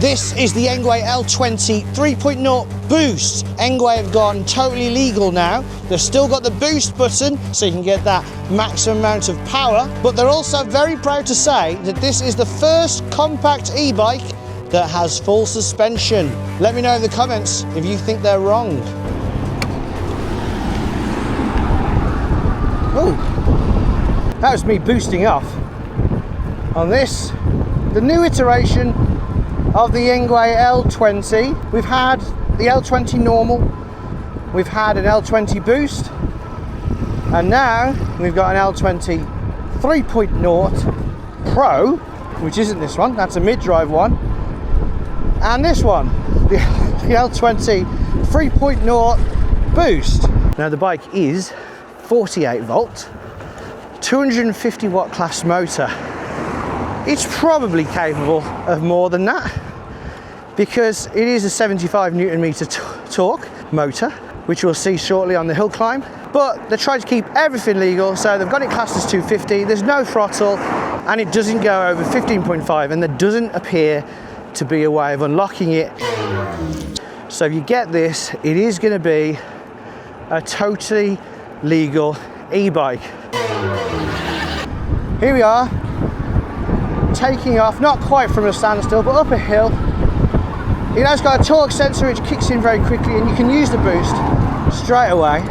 This is the Engwe L20 3.0 Boost. Engwe have gone totally legal now. They've still got the boost button, so you can get that maximum amount of power, but they're also very proud to say that this is the first compact e-bike that has full suspension. Let me know in the comments if you think they're wrong. Oh, that was me boosting off on this, the new iteration of the Engwe L20. We've had the L20 normal, we've had an L20 boost, and now we've got an L20 3.0 Pro, which isn't this one, that's a mid-drive one, and this one, the L20 3.0 Boost. Now the bike is 48 volt, 250 watt class motor. It's probably capable of more than that because it is a 75 Newton meter torque motor, which we'll see shortly on the hill climb. But they try to keep everything legal, so they've got it classed as 250. There's no throttle, and it doesn't go over 15.5, and there doesn't appear to be a way of unlocking it. So if you get this, it is going to be a totally legal e-bike. Here we are, taking off, not quite from a standstill, but up a hill. It has got a torque sensor which kicks in very quickly, and you can use the boost straight away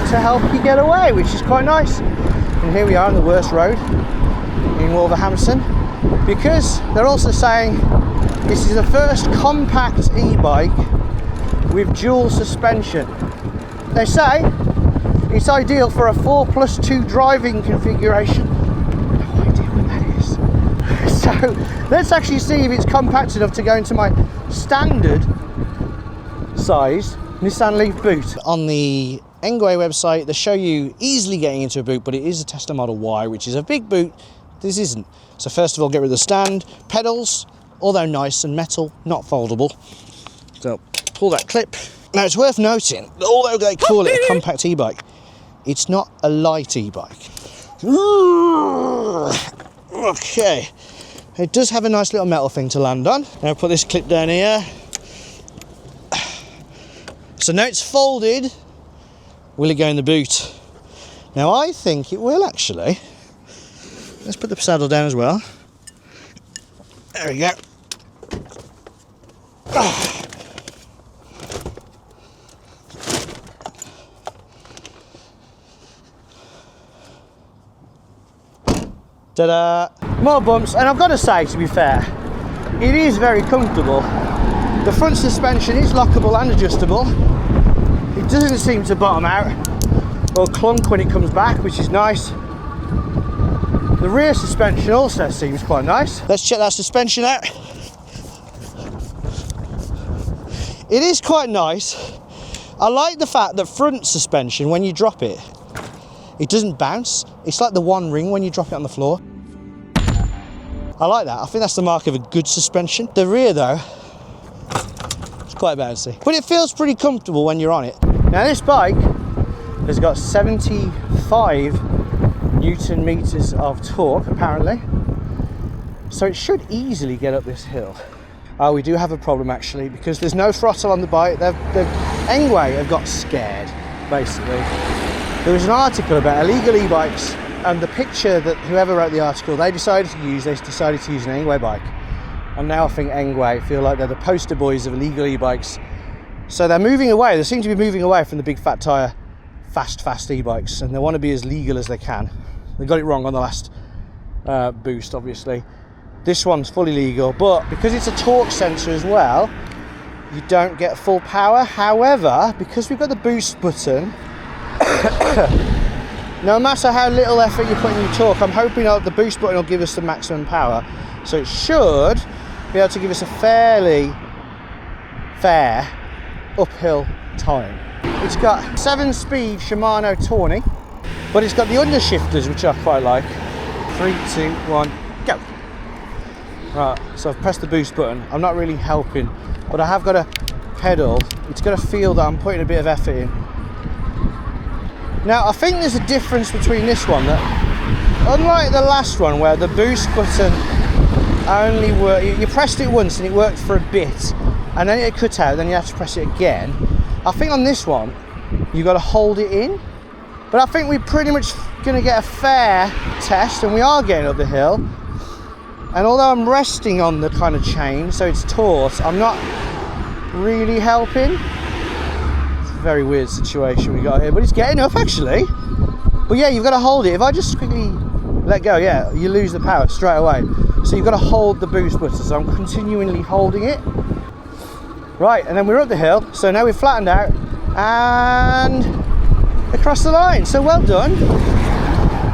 to help you get away, which is quite nice. And here we are on the worst road in Wolverhampton, because they're also saying this is the first compact e-bike with dual suspension. They say it's ideal for a 4+2 driving configuration. No idea what that is. So let's actually see if it's compact enough to go into my standard size Nissan Leaf boot. On the Engwe website, they show you easily getting into a boot, but it is a Tesla Model Y, which is a big boot. This isn't. So first of all, get rid of the stand. Pedals, although nice and metal, not foldable. So pull that clip. Now it's worth noting that although they call it a compact e-bike, it's not a light e-bike. Okay, it does have a nice little metal thing to land on. Now put this clip down here. So now it's folded. Will it go in the boot? Now I think it will actually. Let's put the saddle down as well. There we go. Ta-da! More bumps, and I've got to say, to be fair, it is very comfortable. The front suspension is lockable and adjustable. It doesn't seem to bottom out or clunk when it comes back, which is nice. The rear suspension also seems quite nice. Let's check that suspension out. It is quite nice. I like the fact that front suspension, when you drop it, it doesn't bounce. It's like the one ring when you drop it on the floor. I like that. I think that's the mark of a good suspension. The rear though, it's quite bouncy. But it feels pretty comfortable when you're on it. Now this bike has got 75 Newton meters of torque apparently. So it should easily get up this hill. Oh, we do have a problem actually, because there's no throttle on the bike. Engwe have got scared, basically. There was an article about illegal e-bikes, and the picture that whoever wrote the article, they decided to use an Engwe bike. And now I think Engwe feel like they're the poster boys of illegal e-bikes. So they're moving away, they seem to be moving away from the big fat tyre, fast e-bikes, and they want to be as legal as they can. They got it wrong on the last boost, obviously. This one's fully legal, but because it's a torque sensor as well, you don't get full power. However, because we've got the boost button, no matter how little effort you put in your torque, I'm hoping that the boost button will give us the maximum power. So it should be able to give us a fairly fair uphill time. It's got 7-speed Shimano Tawny, but it's got the undershifters, which I quite like. 3, 2, 1, go. Right, so I've pressed the boost button. I'm not really helping, but I have got a pedal. It's got to feel that I'm putting a bit of effort in. Now I think there's a difference between this one, that unlike the last one where the boost button only work, you pressed it once and it worked for a bit, and then it cut out, then you have to press it again. I think on this one, you've got to hold it in. But I think we're pretty much going to get a fair test, and we are getting up the hill. And although I'm resting on the kind of chain, so it's taut, I'm not really helping. It's a very weird situation we got here, but it's getting up actually. But yeah, you've got to hold it. If I just quickly let go, yeah, you lose the power straight away. So you've got to hold the boost button. So I'm continually holding it. Right, and then we're up the hill. So now we've flattened out and across the line. So well done.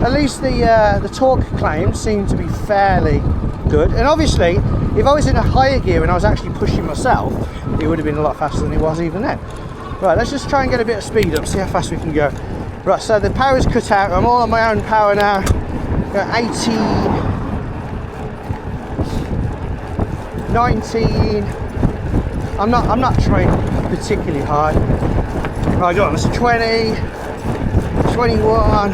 At least the torque claims seem to be fairly good. And obviously, if I was in a higher gear and I was actually pushing myself, it would have been a lot faster than it was even then. Right, let's just try and get a bit of speed up, see how fast we can go. Right, so the power's cut out. I'm all on my own power now. Got 18, 19. I'm not trying particularly hard. Right, go on, that's 20, 21.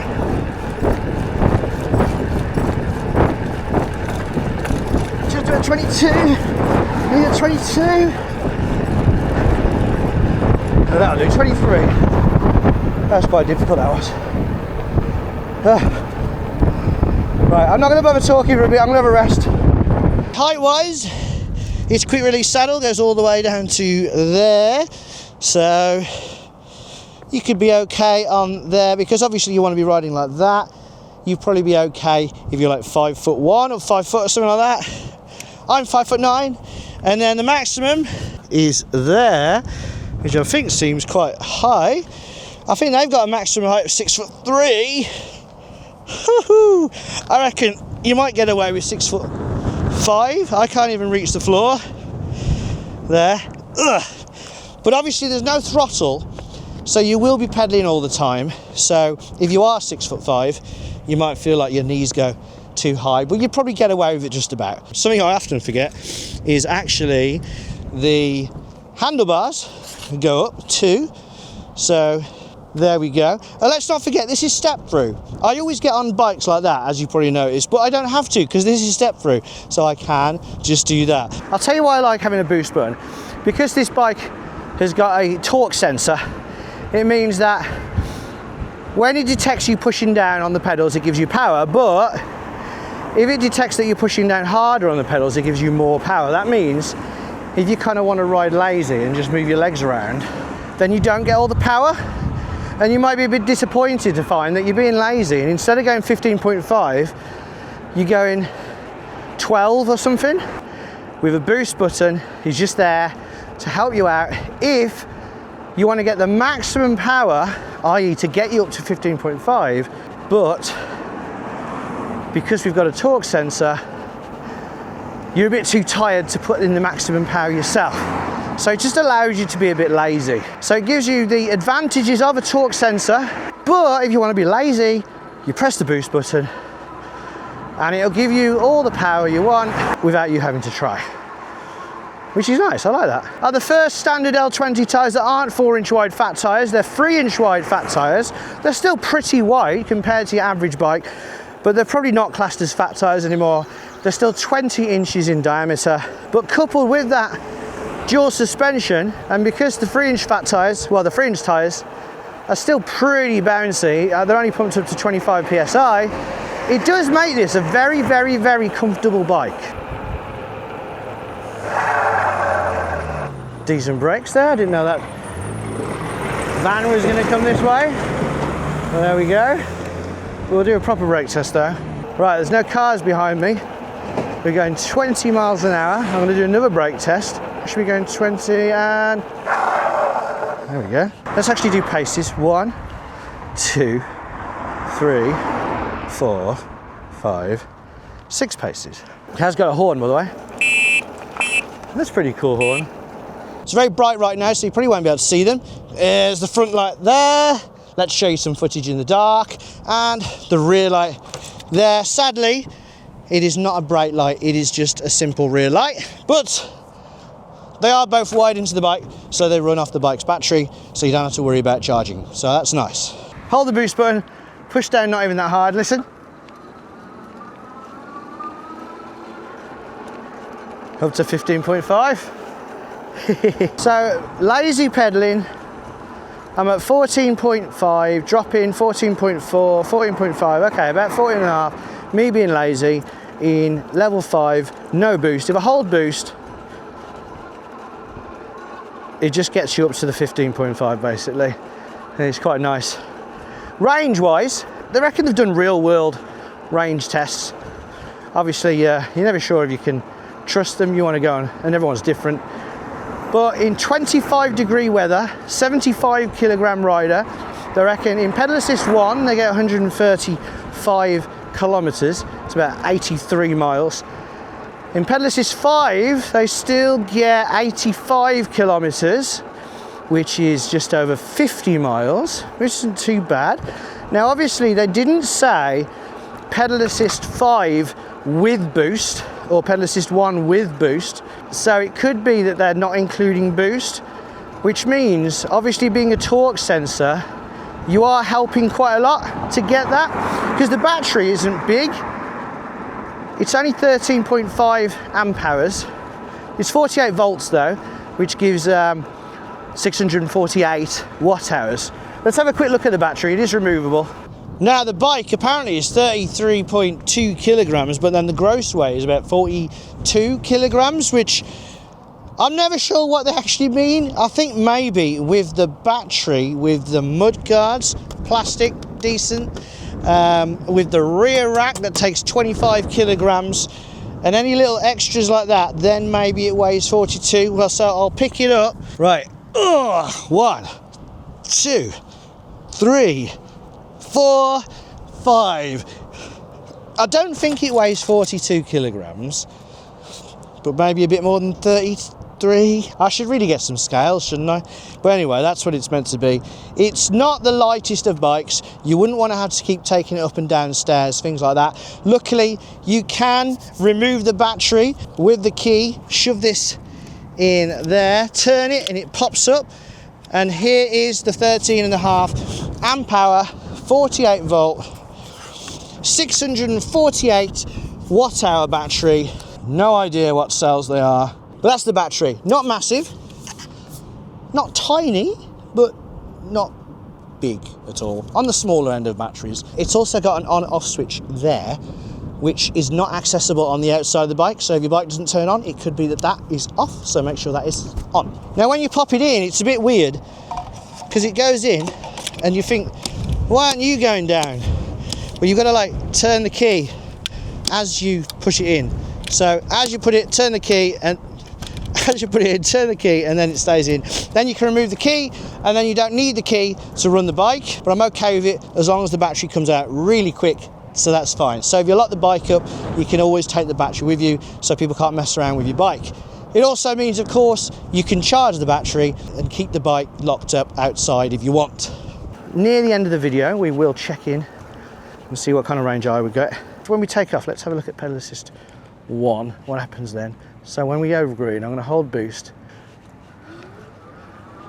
Just at 22. Need a 22. Oh, that'll do. 23. That's quite difficult, that was. Right, I'm not going to bother talking for a bit. I'm going to have a rest. Height-wise, its quick release saddle goes all the way down to there, so you could be okay on there, because obviously you want to be riding like that. You'd probably be okay if you're like 5'1" or 5 foot or something like that. I'm 5'9", and then the maximum is there, which I think seems quite high. I think they've got a maximum height of 6'3". I reckon you might get away with 6'5". I can't even reach the floor there. Ugh. But obviously there's no throttle, so you will be pedaling all the time. So if you are 6'5", you might feel like your knees go too high, but you'd probably get away with it just about. Something I often forget is actually the handlebars go up too. So there we go. And let's not forget, this is step through. I always get on bikes like that, as you probably noticed, but I don't have to, because this is step through, so I can just do that. I'll tell you why I like having a boost button. Because this bike has got a torque sensor, it means that when it detects you pushing down on the pedals, it gives you power, but if it detects that you're pushing down harder on the pedals, it gives you more power. That means if you kind of want to ride lazy and just move your legs around, then you don't get all the power. And you might be a bit disappointed to find that you're being lazy, and instead of going 15.5, you're going 12 or something. With a boost button, it's just there to help you out if you want to get the maximum power, i.e. to get you up to 15.5, but because we've got a torque sensor, you're a bit too tired to put in the maximum power yourself. So it just allows you to be a bit lazy. So it gives you the advantages of a torque sensor, but if you want to be lazy, you press the boost button and it'll give you all the power you want without you having to try. Which is nice, I like that. The first standard L20 tyres that aren't 4-inch wide fat tyres, they're 3-inch wide fat tyres. They're still pretty wide compared to your average bike, but they're probably not classed as fat tyres anymore. They're still 20 inches in diameter, but coupled with that dual suspension, and because the 3-inch fat tyres, well, the 3-inch tyres are still pretty bouncy, they're only pumped up to 25 psi, it does make this a very, very, very comfortable bike. Decent brakes there, I didn't know that van was going to come this way. Well, there we go. We'll do a proper brake test though. Right, there's no cars behind me. We're going 20 miles an hour. I'm going to do another brake test. Should we go 20 and... There we go. Let's actually do paces. 1, 2, 3, 4, 5, 6 paces. It has got a horn, by the way. That's a pretty cool horn. It's very bright right now, so you probably won't be able to see them. There's the front light there. Let's show you some footage in the dark. And the rear light there. Sadly, it is not a bright light. It is just a simple rear light. But they are both wired into the bike, so they run off the bike's battery, so you don't have to worry about charging. So that's nice. Hold the boost button, push down, not even that hard, listen. Up to 15.5. So lazy pedaling, I'm at 14.5, drop in 14.4, 14.5, okay, about 14.5. Me being lazy in level 5, no boost. If I hold boost, it just gets you up to the 15.5 basically. And it's quite nice. Range wise, they reckon they've done real world range tests. Obviously, you're never sure if you can trust them. You want to go on, and everyone's different. But in 25-degree weather, 75 kilogram rider, they reckon in pedal assist 1, they get 135 kilometers. It's about 83 miles. In pedal assist 5, they still get 85 kilometers, which is just over 50 miles, which isn't too bad. Now, obviously, they didn't say pedal assist 5 with boost or pedal assist 1 with boost, so it could be that they're not including boost, which means, obviously, being a torque sensor, you are helping quite a lot to get that, because the battery isn't big. It's only 13.5 amp hours. It's 48 volts though, which gives 648 watt hours. Let's have a quick look at the battery. It is removable. Now the bike apparently is 33.2 kilograms, but then the gross weight is about 42 kilograms, which I'm never sure what they actually mean. I think maybe with the battery, with the mud guards, plastic, decent, with the rear rack that takes 25 kilograms, and any little extras like that, then maybe it weighs 42. Well, so I'll pick it up. Right. 1, 2, 3, 4, 5. I don't think it weighs 42 kilograms, but maybe a bit more than 33. I should really get some scales, shouldn't I? But anyway, that's what it's meant to be. It's not the lightest of bikes. You wouldn't want to have to keep taking it up and down stairs, things like that. Luckily, you can remove the battery with the key, shove this in there, turn it, and it pops up. And here is the 13.5 amp hour, 48 volt, 648 watt hour battery. No idea what cells they are, but that's the battery. Not massive, not tiny, but not big at all. On the smaller end of batteries. It's also got an on-off switch there, which is not accessible on the outside of the bike. So if your bike doesn't turn on, it could be that that is off. So make sure that is on. Now, when you pop it in, it's a bit weird because it goes in and you think, why aren't you going down? Well, you've got to like turn the key as you push it in. So as you put it, turn the key, and as you put it in, turn the key, and then it stays in. Then you can remove the key, and then you don't need the key to run the bike, but I'm okay with it as long as the battery comes out really quick, so that's fine. So if you lock the bike up, you can always take the battery with you so people can't mess around with your bike. It also means, of course, you can charge the battery and keep the bike locked up outside if you want. Near the end of the video, we will check in and see what kind of range I would get. When we take off, let's have a look at pedal assist 1, what happens then. So when we go over green, I'm going to hold boost.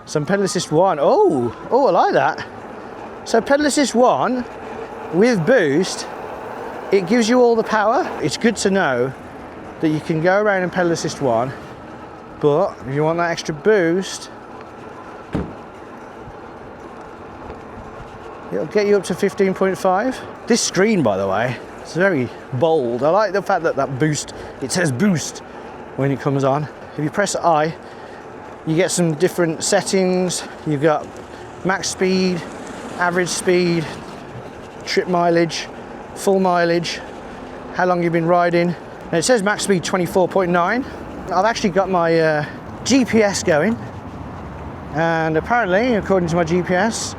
Some pedal assist 1, oh, I like that. So pedal assist 1 with boost, it gives you all the power. It's good to know that you can go around in pedal assist 1, but if you want that extra boost, it'll get you up to 15.5. This screen, by the way, it's very bold. I like the fact that that boost, it says boost when it comes on. If you press I, you get some different settings. You've got max speed, average speed, trip mileage, full mileage, how long you've been riding. Now it says max speed 24.9. I've actually got my GPS going, and apparently, according to my GPS,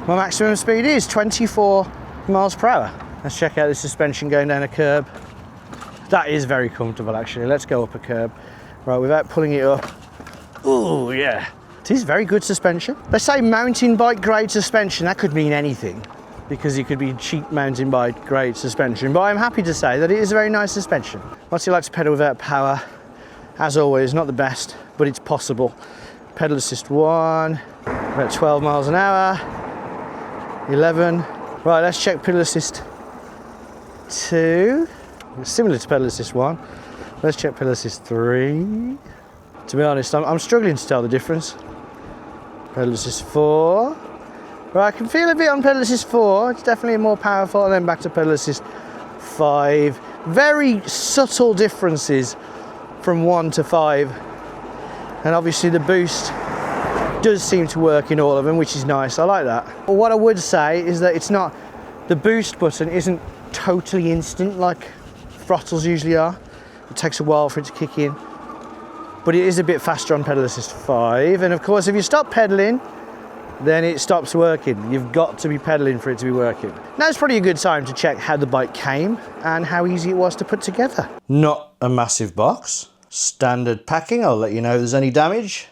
my maximum speed is 24 miles per hour. Let's check out the suspension going down a curb. That is very comfortable, actually. Let's go up a curb. Right, without pulling it up. Oh, yeah. It is very good suspension. They say mountain bike grade suspension. That could mean anything, because it could be cheap mountain bike grade suspension. But I'm happy to say that it is a very nice suspension. What's it like to pedal without power? As always, not the best, but it's possible. Pedal assist 1, about 12 miles an hour, 11. Right, let's check pedal assist 2. It's similar to pedal assist 1. Let's check pedal assist 3. To be honest, I'm struggling to tell the difference. Pedal assist 4. Right, I can feel a bit on pedal assist 4. It's definitely more powerful. And then back to pedal assist 5. Very subtle differences from 1 to 5. And obviously the boost does seem to work in all of them, which is nice. I like that. But what I would say is that it's not, the boost button isn't totally instant like throttles usually are. It takes a while for it to kick in, but it is a bit faster on pedal assist 5. And of course, if you stop pedaling, then it stops working. You've got to be pedaling for it to be working. Now it's probably a good time to check how the bike came and how easy it was to put together. Not a massive box. Standard packing. I'll let you know if there's any damage.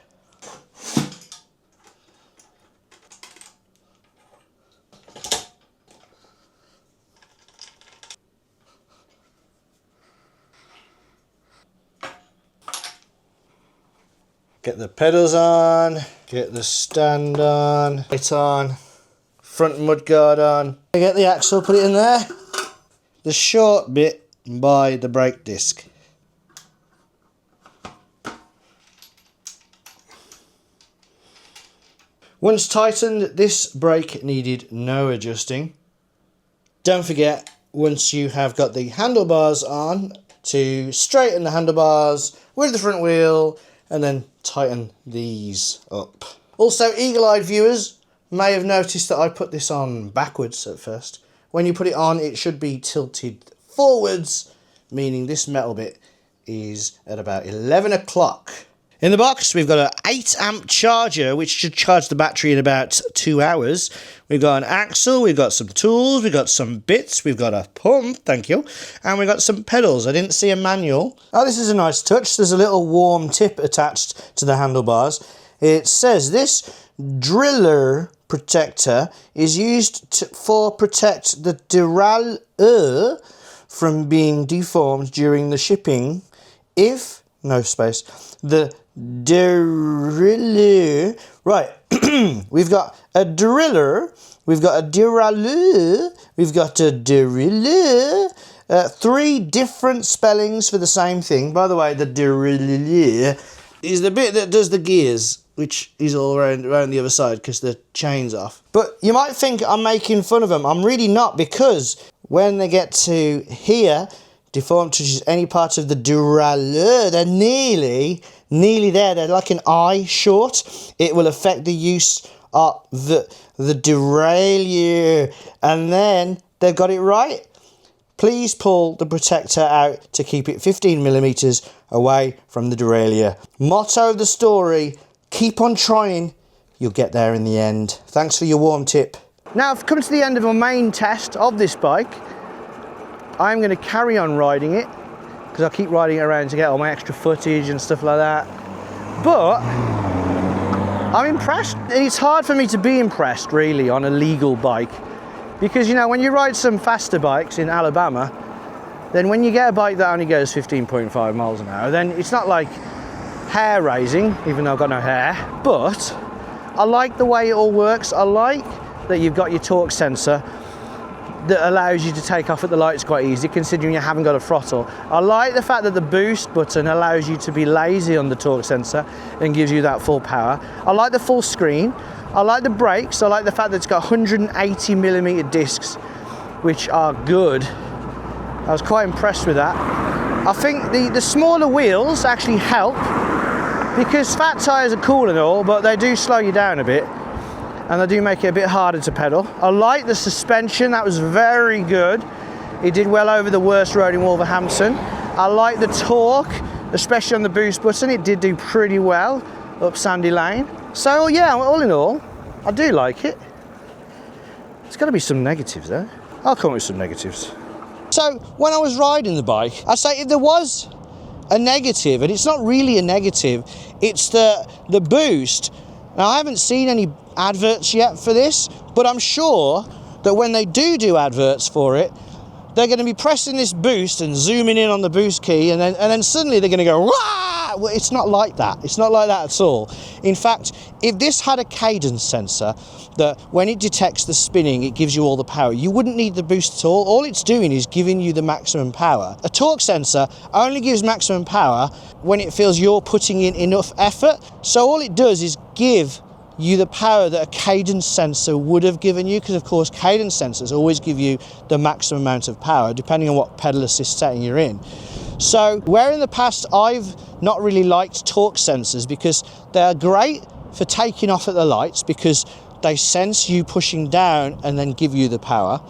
Get the pedals on, get the stand on, it on, front mudguard on. Get the axle, put it in there. The short bit by the brake disc. Once tightened, this brake needed no adjusting. Don't forget, once you have got the handlebars on, to straighten the handlebars with the front wheel and then tighten these up. Also, eagle-eyed viewers may have noticed that I put this on backwards at first. When you put it on, it should be tilted forwards, meaning this metal bit is at about 11 o'clock. In the box, we've got an 8 amp charger, which should charge the battery in about 2 hours. We've got an axle, we've got some tools, we've got some bits, we've got a pump, thank you, and we've got some pedals. I didn't see a manual. Oh, this is a nice touch. There's a little warm tip attached to the handlebars. It says this driller protector is used for protect the derailleur from being deformed during the shipping if, no space, the derailleur, right, we've got a driller, we've got a derailleur, we've got a derailleur, 3 different spellings for the same thing. By the way, the derailleur is the bit that does the gears, which is all around the other side because the chain's off. But you might think I'm making fun of them. I'm really not, because when they get to here, deformed touches any part of the derailleur, they're nearly there. They're like an eye short. It will affect the use of the derailleur, and then they've got it right. Please pull the protector out to keep it 15 millimeters away from the derailleur. Motto of the story, keep on trying, you'll get there in the end. Thanks for your warm tip. Now I've come to the end of my main test of this bike. I'm going to carry on riding it, because I'll keep riding it around to get all my extra footage and stuff like that. But I'm impressed. It's hard for me to be impressed, really, on a legal bike. Because, you know, when you ride some faster bikes in Alabama, then when you get a bike that only goes 15.5 miles an hour, then it's not like hair raising, even though I've got no hair. But I like the way it all works. I like that you've got your torque sensor that allows you to take off at the lights quite easy, considering you haven't got a throttle. I like the fact that the boost button allows you to be lazy on the torque sensor and gives you that full power. I like the full screen. I like the brakes. I like the fact that it's got 180 millimeter discs, which are good. I was quite impressed with that. I think the smaller wheels actually help, because fat tires are cool and all, but they do slow you down a bit. And they do make it a bit harder to pedal. I like the suspension, that was very good. It did well over the worst road in Wolverhampton. I like the torque, especially on the boost button. It did do pretty well up Sandy Lane. So yeah, all in all, I do like it. There's got to be some negatives there. I'll come up with some negatives. So when I was riding the bike, I'd say if there was a negative, and it's not really a negative, it's the boost. Now I haven't seen any adverts yet for this, but I'm sure that when they do adverts for it, they're going to be pressing this boost and zooming in on the boost key, and then suddenly they're going to go, "Wah!" it's not like that. It's not like that at all. In fact, if this had a cadence sensor that when it detects the spinning, it gives you all the power, you wouldn't need the boost at all. All it's doing is giving you the maximum power. A torque sensor only gives maximum power when it feels you're putting in enough effort. So all it does is give you the power that a cadence sensor would have given you, because of course cadence sensors always give you the maximum amount of power depending on what pedal assist setting you're in. So where in the past I've not really liked torque sensors because they're great for taking off at the lights because they sense you pushing down and then give you the power,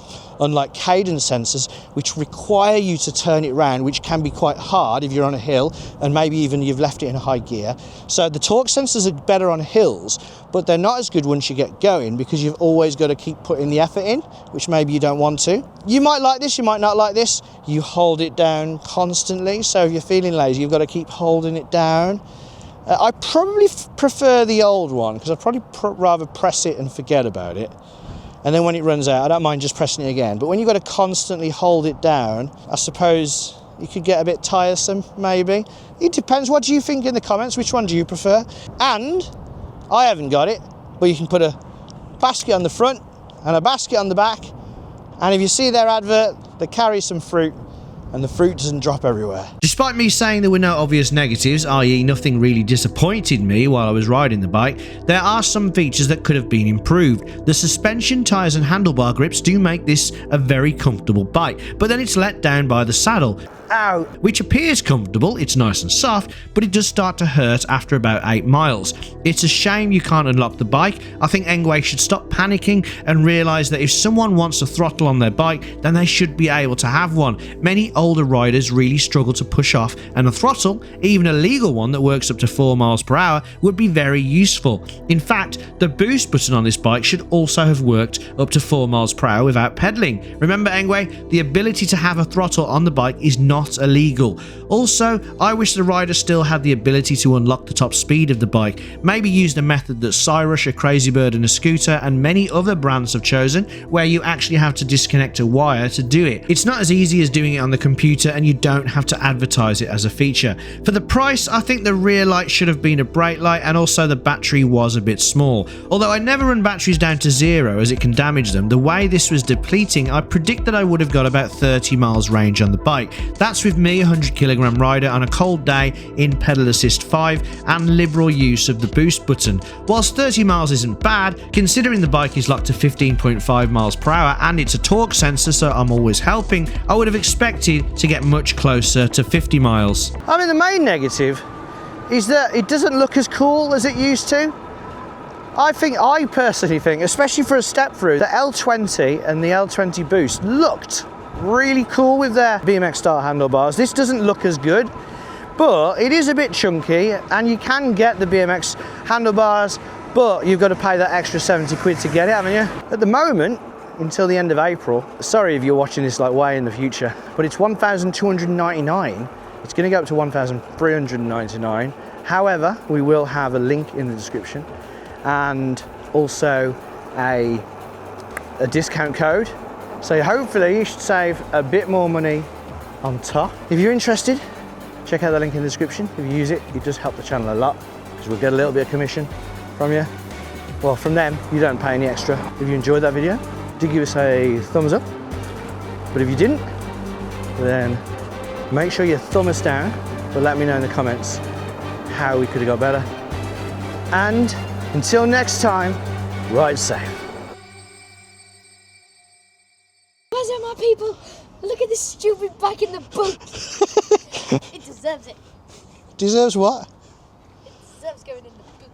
unlike cadence sensors which require you to turn it round, which can be quite hard if you're on a hill and maybe even you've left it in high gear. So the torque sensors are better on hills, but they're not as good once you get going because you've always got to keep putting the effort in, which maybe you don't want to. You might like this, you might not like this. You hold it down constantly, so if you're feeling lazy, you've got to keep holding it down. I probably prefer the old one because I'd probably rather press it and forget about it. And then when it runs out, I don't mind just pressing it again. But when you've got to constantly hold it down, I suppose it could get a bit tiresome, maybe. It depends. What do you think in the comments? Which one do you prefer? And I haven't got it, but you can put a basket on the front and a basket on the back. And if you see their advert, they carry some fruit. And the fruit doesn't drop everywhere. Despite me saying there were no obvious negatives, i.e. nothing really disappointed me while I was riding the bike, there are some features that could have been improved. The suspension, tyres and handlebar grips do make this a very comfortable bike, but then it's let down by the saddle. Ow. Which appears comfortable, it's nice and soft, but it does start to hurt after about 8 miles. It's a shame you can't unlock the bike. I think Engwe should stop panicking and realise that if someone wants a throttle on their bike, then they should be able to have one. Many older riders really struggle to push off, and a throttle, even a legal one that works up to 4 miles per hour, would be very useful. In fact, the boost button on this bike should also have worked up to 4 miles per hour without pedalling. Remember Engwe, the ability to have a throttle on the bike is not illegal. Also, I wish the rider still had the ability to unlock the top speed of the bike. Maybe use the method that Cyrush, a Crazy Bird and a Scooter and many other brands have chosen, where you actually have to disconnect a wire to do it. It's not as easy as doing it on the computer and you don't have to advertise it as a feature. For the price, I think the rear light should have been a brake light, and also the battery was a bit small. Although I never run batteries down to 0 as it can damage them, the way this was depleting, I predict that I would have got about 30 miles range on the bike. That's with me, a 100kg rider on a cold day in pedal assist 5 and liberal use of the boost button. Whilst 30 miles isn't bad, considering the bike is locked to 15.5 miles per hour and it's a torque sensor, so I'm always helping, I would have expected to get much closer to 50 miles. I mean, the main negative is that it doesn't look as cool as it used to. I personally think, especially for a step through, the L20 and the L20 Boost looked really cool with their BMX style handlebars. This doesn't look as good, but it is a bit chunky and you can get the BMX handlebars, but you've got to pay that extra 70 quid to get it, haven't you? At the moment, until the end of April, sorry if you're watching this like way in the future, but it's 1,299. It's going to go up to 1,399. However, we will have a link in the description and also a discount code. So hopefully you should save a bit more money on top. If you're interested, check out the link in the description. If you use it, it does help the channel a lot because we'll get a little bit of commission from you. Well, from them, you don't pay any extra. If you enjoyed that video, do give us a thumbs up. But if you didn't, then make sure you thumb us down, but let me know in the comments how we could have got better. And until next time, ride safe. Where's my people? Look at this stupid bike in the boot. It deserves it. Deserves what? It deserves going in the boot.